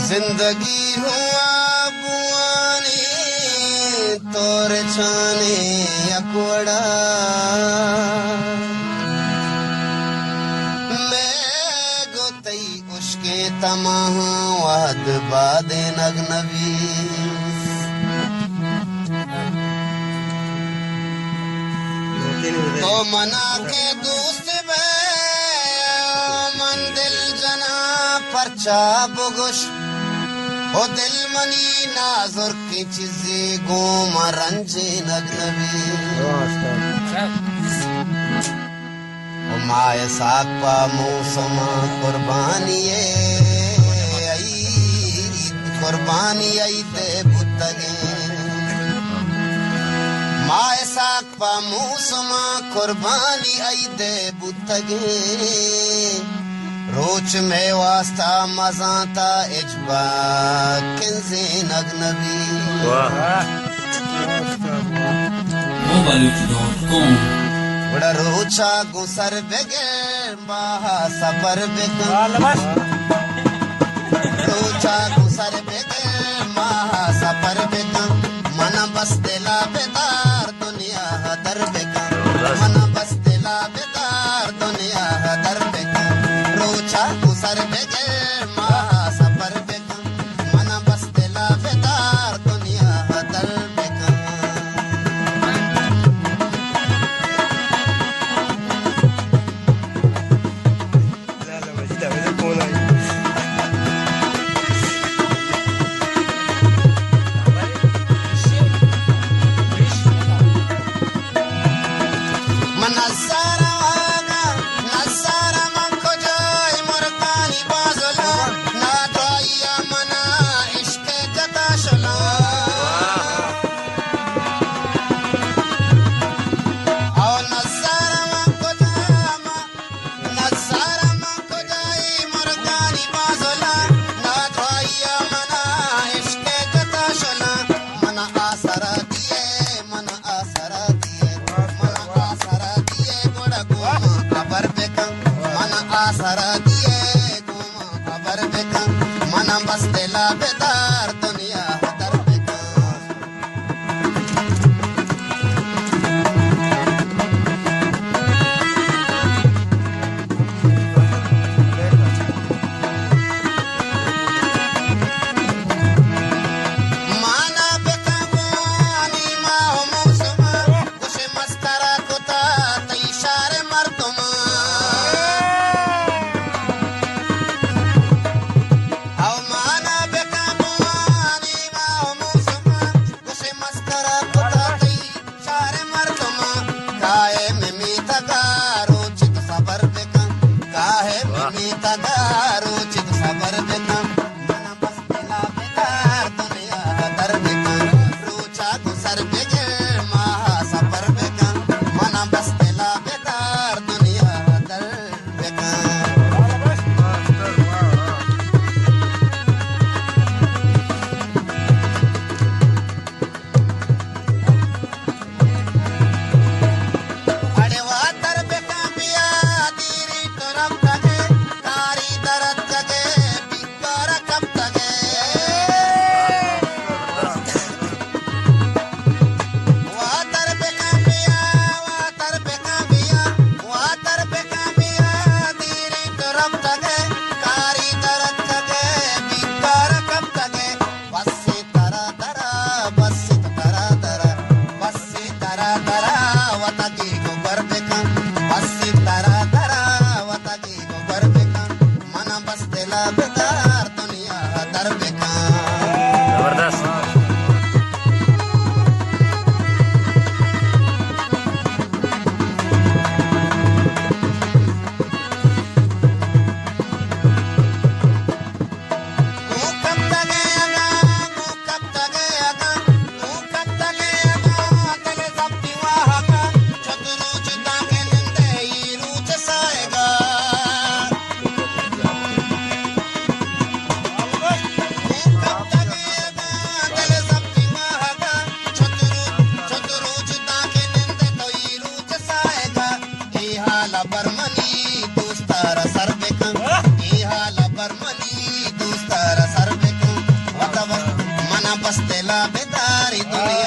जिंदगी हुआ बुआनी तोर छाने अकवड़ा मैं गोतई उसके तमाह वाद बादे नगनवी तो मना के दोस्त मन दिल जना परचा बुगुश ओ दिल मनी नाजुर की चीजें गोम रंजे नगनवी ओ माय साकपा मौसम कुर्बानी आई ते बुतगे माय साकपा मौसम कुर्बानी आई दे बुतगे रोच में वास्ता मजाता इजबा किंजे नगनवी mobaluch.com बड़ा रोचा गुसर बेगे बाहा सफर बेगे रोचा गुसर बेगे बाहा सफर बेगे मन बस दिला बेदार दुनिया दर बेगे मन बस दिला बेदार दुनिया दर बेगे रोचा गुसर बेगे बाहा सफर बेगे मन बस दिला बेदार दुनिया दर बेगे बेदार दुनिया दर बेका माना बेका बुआनी माहो मौसम कुछ मस्करा कुता तई इशारे मर्दम आओ माना बेका बुआनी माहो मौसम कुछ मस्करा कुता तई इशारे मर्दम काहे में मीठा गारो चित सबर बेका काहे में मीठा गारो चित सबर बेका मन बस दिला बेदार दुनिया दर बेका रोचा गुसर बेगे महा सफर बेका मन बस दिला बेदार दुनिया दर बेका अरे वा दर बेका पिया दीरी तरफ तके कारी दर दुनिया